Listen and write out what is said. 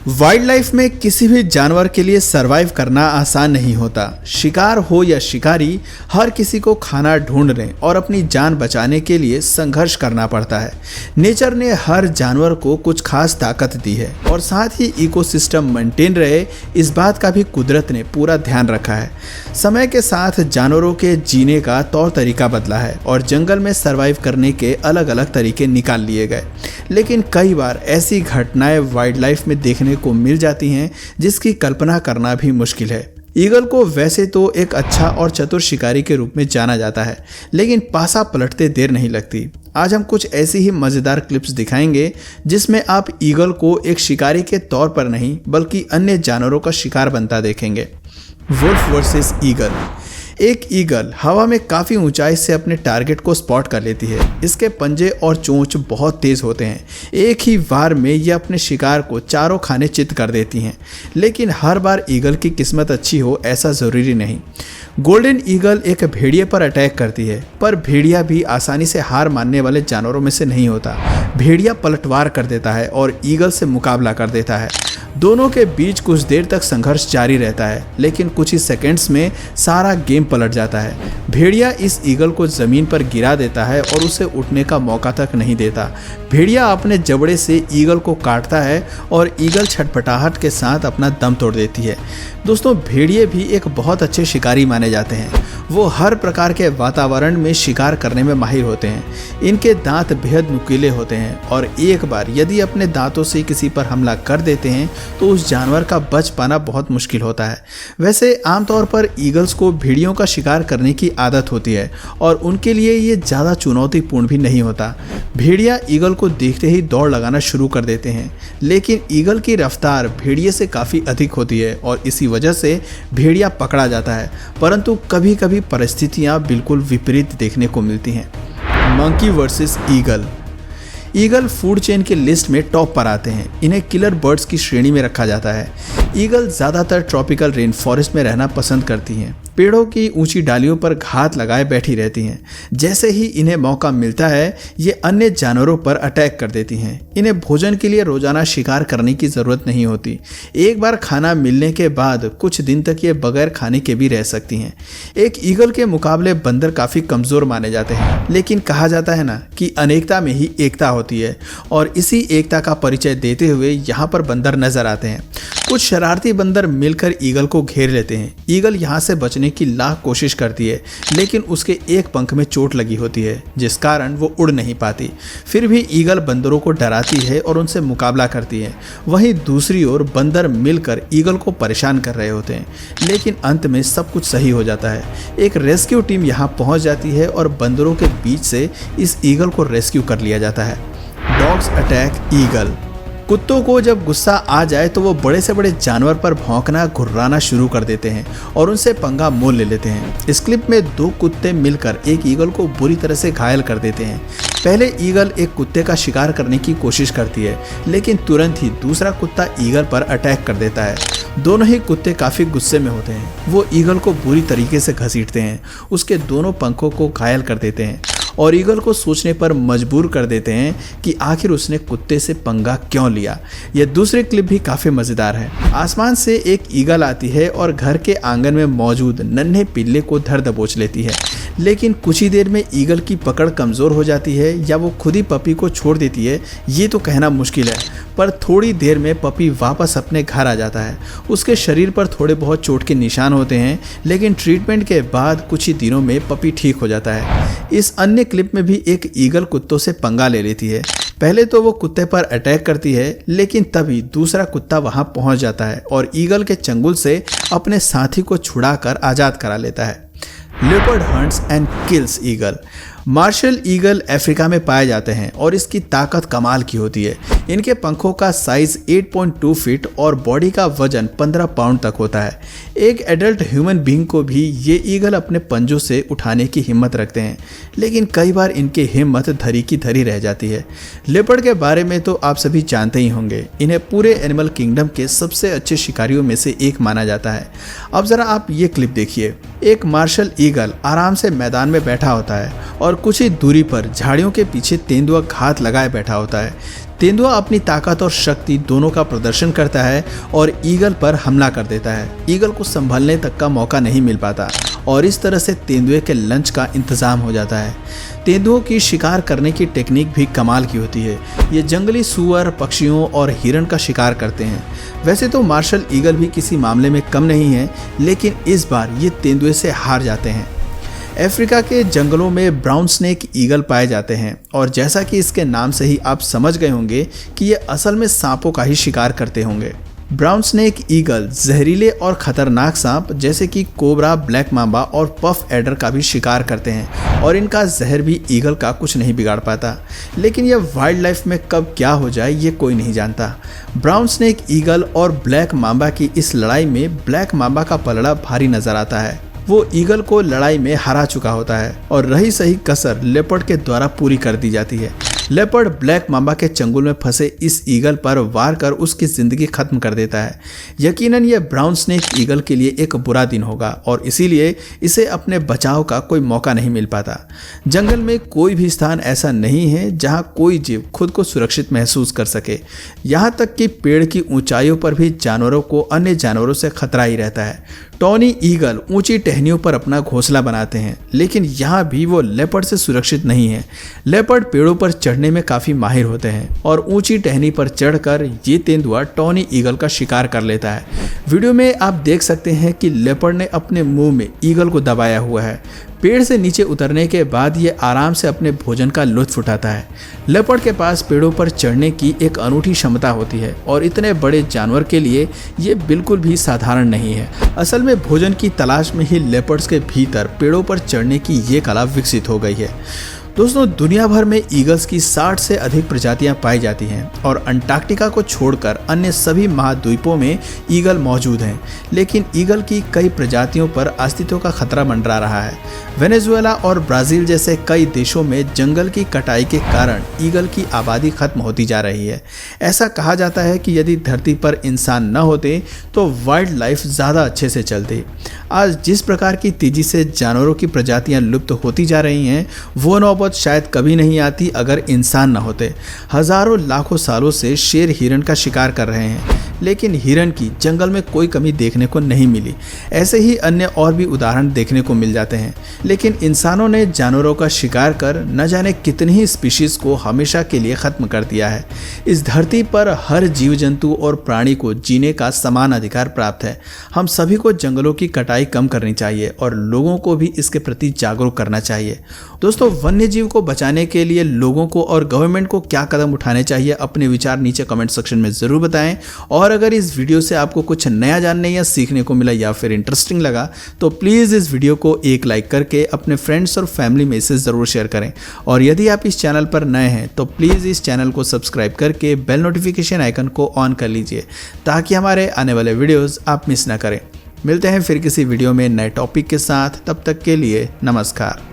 Wild life में किसी भी जानवर के लिए सरवाइव करना आसान नहीं होता। शिकार हो या शिकारी, हर किसी को खाना ढूंढने और अपनी जान बचाने के लिए संघर्ष करना पड़ता है। नेचर ने हर जानवर को कुछ खास ताकत दी है और साथ ही इकोसिस्टम मेंटेन रहे, इस बात का भी कुदरत ने पूरा ध्यान रखा है। समय के साथ जानवरों के जीने का तौर तरीका बदला है और जंगल में सरवाइव करने के अलग अलग तरीके निकाल लिए गए। लेकिन कई बार ऐसी घटनाएं वाइल्ड लाइफ में देखने को मिल जाती हैं जिसकी कल्पना करना भी मुश्किल है। ईगल को वैसे तो एक अच्छा और चतुर शिकारी के रूप में जाना जाता है, लेकिन पासा पलटते देर नहीं लगती। आज हम कुछ ऐसी ही मज़ेदार क्लिप्स दिखाएंगे जिसमें आप ईगल को एक शिकारी के तौर पर नहीं बल्कि अन्य जानवरों का शिकार बनता देखेंगे। Wolf versus eagle. एक ईगल हवा में काफ़ी ऊंचाई से अपने टारगेट को स्पॉट कर लेती है। इसके पंजे और चोंच बहुत तेज़ होते हैं। एक ही वार में यह अपने शिकार को चारों खाने चित कर देती हैं। लेकिन हर बार ईगल की किस्मत अच्छी हो ऐसा ज़रूरी नहीं। गोल्डन ईगल एक भेड़िए पर अटैक करती है, पर भेड़िया भी आसानी से हार मानने वाले जानवरों में से नहीं होता। भेड़िया पलटवार कर देता है और ईगल से मुकाबला कर देता है। दोनों के बीच कुछ देर तक संघर्ष जारी रहता है, लेकिन कुछ ही सेकंड्स में सारा गेम पलट जाता है। भेड़िया इस ईगल को ज़मीन पर गिरा देता है और उसे उठने का मौका तक नहीं देता। भेड़िया अपने जबड़े से ईगल को काटता है और ईगल छटपटाहट के साथ अपना दम तोड़ देती है। दोस्तों, भेड़िए भी एक बहुत अच्छे शिकारी माने जाते हैं। वो हर प्रकार के वातावरण में शिकार करने में माहिर होते हैं। इनके दांत बेहद नुकीले होते हैं और एक बार यदि अपने दांतों से किसी पर हमला कर देते हैं तो उस जानवर का बच पाना बहुत मुश्किल होता है। वैसे आमतौर पर ईगल्स को भेड़ियों का शिकार करने की आदत होती है और उनके लिए ये ज़्यादा चुनौतीपूर्ण भी नहीं होता। भेड़िया ईगल को देखते ही दौड़ लगाना शुरू कर देते हैं, लेकिन ईगल की रफ्तार भेड़िए से काफ़ी अधिक होती है और इसी वजह से भेड़िया पकड़ा जाता है। परंतु कभी कभी परिस्थितियां बिल्कुल विपरीत देखने को मिलती हैं। Monkey versus eagle. Eagle food chain के लिस्ट में टॉप पर आते हैं। इन्हें किलर बर्ड्स की श्रेणी में रखा जाता है। ईगल ज़्यादातर ट्रॉपिकल रेन फॉरेस्ट में रहना पसंद करती हैं। पेड़ों की ऊंची डालियों पर घात लगाए बैठी रहती हैं। जैसे ही इन्हें मौका मिलता है ये अन्य जानवरों पर अटैक कर देती हैं। इन्हें भोजन के लिए रोजाना शिकार करने की ज़रूरत नहीं होती। एक बार खाना मिलने के बाद कुछ दिन तक ये बगैर खाने के भी रह सकती हैं। एक ईगल के मुकाबले बंदर काफ़ी कमज़ोर माने जाते हैं, लेकिन कहा जाता है ना कि अनेकता में ही एकता होती है, और इसी एकता का परिचय देते हुए यहाँ पर बंदर नजर आते हैं। कुछ शरारती बंदर मिलकर ईगल को घेर लेते हैं। ईगल यहाँ से बचने की लाख कोशिश करती है, लेकिन उसके एक पंख में चोट लगी होती है, जिस कारण वो उड़ नहीं पाती। फिर भी ईगल बंदरों को डराती है और उनसे मुकाबला करती है। वहीं दूसरी ओर बंदर मिलकर ईगल को परेशान कर रहे होते हैं, लेकिन अंत में सब कुछ सही हो जाता है। एक रेस्क्यू टीम यहाँ पहुँच जाती है और बंदरों के बीच से इस ईगल को रेस्क्यू कर लिया जाता है। Dogs attack eagle. कुत्तों को जब गुस्सा आ जाए तो वो बड़े से बड़े जानवर पर भौंकना घुर्राना शुरू कर देते हैं और उनसे पंगा मोल ले लेते हैं। इस क्लिप में दो कुत्ते मिलकर एक ईगल को बुरी तरह से घायल कर देते हैं। पहले ईगल एक कुत्ते का शिकार करने की कोशिश करती है, लेकिन तुरंत ही दूसरा कुत्ता ईगल पर अटैक कर देता है। दोनों ही कुत्ते काफ़ी गुस्से में होते हैं। वो ईगल को बुरी तरीके से घसीटते हैं, उसके दोनों पंखों को घायल कर देते हैं और ईगल को सोचने पर मजबूर कर देते हैं कि आखिर उसने कुत्ते से पंगा क्यों लिया। यह दूसरी क्लिप भी काफ़ी मज़ेदार है। आसमान से एक ईगल आती है और घर के आंगन में मौजूद नन्हे पिल्ले को धर दबोच लेती है, लेकिन कुछ ही देर में ईगल की पकड़ कमज़ोर हो जाती है या वो खुद ही पपी को छोड़ देती है, ये तो कहना मुश्किल है। पर थोड़ी देर में पपी वापस अपने घर आ जाता है। उसके शरीर पर थोड़े बहुत चोट के निशान होते हैं, लेकिन ट्रीटमेंट के बाद कुछ ही दिनों में पपी ठीक हो जाता है। इस अन्य क्लिप में भी एक ईगल कुत्तों से पंगा ले लेती है। पहले तो वो कुत्ते पर अटैक करती है, लेकिन तभी दूसरा कुत्ता वहां पहुंच जाता है और ईगल के चंगुल से अपने साथी को छुड़ाकर आज़ाद करा लेता है। Leopard hunts and kills eagle. Martial eagle Africa में पाए जाते हैं और इसकी ताकत कमाल की होती है। इनके पंखों का साइज 8.2 फीट और बॉडी का वजन 15 पाउंड तक होता है। एक एडल्ट ह्यूमन बीइंग को भी ये ईगल अपने पंजों से उठाने की हिम्मत रखते हैं, लेकिन कई बार इनकी हिम्मत धरी की धरी रह जाती है। लेपर्ड के बारे में तो आप सभी जानते ही होंगे। इन्हें पूरे एनिमल किंगडम के सबसे अच्छे शिकारियों में से एक माना जाता है। अब जरा आप ये क्लिप देखिए। एक मार्शल ईगल आराम से मैदान में बैठा होता है और कुछ ही दूरी पर झाड़ियों के पीछे तेंदुआ घात लगाए बैठा होता है। तेंदुआ अपनी ताकत और शक्ति दोनों का प्रदर्शन करता है और ईगल पर हमला कर देता है। ईगल को संभलने तक का मौका नहीं मिल पाता और इस तरह से तेंदुए के लंच का इंतजाम हो जाता है। तेंदुओं की शिकार करने की टेक्निक भी कमाल की होती है। ये जंगली सूअर, पक्षियों और हिरण का शिकार करते हैं। वैसे तो मार्शल ईगल भी किसी मामले में कम नहीं है, लेकिन इस बार ये तेंदुए से हार जाते हैं। अफ्रीका के जंगलों में ब्राउन स्नेक ईगल पाए जाते हैं और जैसा कि इसके नाम से ही आप समझ गए होंगे कि ये असल में सांपों का ही शिकार करते होंगे। ब्राउन स्नेक ईगल जहरीले और खतरनाक सांप जैसे कि कोबरा, ब्लैक मांबा और पफ एडर का भी शिकार करते हैं और इनका जहर भी ईगल का कुछ नहीं बिगाड़ पाता। लेकिन यह वाइल्ड लाइफ में कब क्या हो जाए ये कोई नहीं जानता। ब्राउन स्नेक ईगल और ब्लैक मांबा की इस लड़ाई में ब्लैक मांबा का पलड़ा भारी नजर आता है। वो ईगल को लड़ाई में हरा चुका होता है और रही सही कसर लेपर्ड के द्वारा पूरी कर दी जाती है। लेपर्ड ब्लैक मांबा के चंगुल में फंसे इस ईगल पर वार कर उसकी जिंदगी खत्म कर देता है। यकीनन यह ब्राउन स्नेक ईगल के लिए एक बुरा दिन होगा और इसीलिए इसे अपने बचाव का कोई मौका नहीं मिल पाता। जंगल में कोई भी स्थान ऐसा नहीं है जहां कोई जीव खुद को सुरक्षित महसूस कर सके। यहाँ तक कि पेड़ की ऊंचाइयों पर भी जानवरों को अन्य जानवरों से खतरा ही रहता है। टॉनी ईगल ऊंची टहनियों पर अपना घोंसला बनाते हैं, लेकिन यहाँ भी वो लेपर्ड से सुरक्षित नहीं है। लेपर्ड पेड़ों पर चढ़ने में काफी माहिर होते हैं और ऊंची टहनी पर चढ़कर ये तेंदुआ टॉनी ईगल का शिकार कर लेता है। वीडियो में आप देख सकते हैं कि लेपर्ड ने अपने मुंह में ईगल को दबाया हुआ है। पेड़ से नीचे उतरने के बाद ये आराम से अपने भोजन का लुत्फ उठाता है। लेपर्ड के पास पेड़ों पर चढ़ने की एक अनूठी क्षमता होती है और इतने बड़े जानवर के लिए ये बिल्कुल भी साधारण नहीं है। असल में भोजन की तलाश में ही लेपर्ड्स के भीतर पेड़ों पर चढ़ने की ये कला विकसित हो गई है। दोस्तों, दुनिया भर में ईगल्स की 60 से अधिक प्रजातियां पाई जाती हैं और अंटार्कटिका को छोड़कर अन्य सभी महाद्वीपों में ईगल मौजूद हैं। लेकिन ईगल की कई प्रजातियों पर अस्तित्व का खतरा मंडरा रहा है। वेनेजुएला और ब्राज़ील जैसे कई देशों में जंगल की कटाई के कारण ईगल की आबादी खत्म होती जा रही है। ऐसा कहा जाता है कि यदि धरती पर इंसान न होते तो वाइल्ड लाइफ ज़्यादा अच्छे से चलती। आज जिस प्रकार की तेजी से जानवरों की प्रजातियां लुप्त होती जा रही हैं, वो नौबत शायद कभी नहीं आती अगर इंसान न होते। हजारों लाखों सालों से शेर हिरण का शिकार कर रहे हैं, लेकिन हिरण की जंगल में कोई कमी देखने को नहीं मिली। ऐसे ही अन्य और भी उदाहरण देखने को मिल जाते हैं। लेकिन इंसानों ने जानवरों का शिकार कर न जाने कितनी ही स्पीशीज को हमेशा के लिए खत्म कर दिया है। इस धरती पर हर जीव जंतु और प्राणी को जीने का समान अधिकार प्राप्त है। हम सभी को जंगलों की कटाई कम करनी चाहिए और लोगों को भी इसके प्रति जागरूक करना चाहिए। दोस्तों, वन्य जीव को बचाने के लिए लोगों को और गवर्नमेंट को क्या कदम उठाने चाहिए, अपने विचार नीचे कमेंट सेक्शन में जरूर बताएं। और अगर इस वीडियो से आपको कुछ नया जानने या सीखने को मिला या फिर इंटरेस्टिंग लगा तो प्लीज़ इस वीडियो को एक लाइक करके अपने फ्रेंड्स और फैमिली में इसे ज़रूर शेयर करें। और यदि आप इस चैनल पर नए हैं तो प्लीज़ इस चैनल को सब्सक्राइब करके बेल नोटिफिकेशन आइकन को ऑन कर लीजिए ताकि हमारे आने वाले वीडियोज़ आप मिस ना करें। मिलते हैं फिर किसी वीडियो में नए टॉपिक के साथ। तब तक के लिए नमस्कार।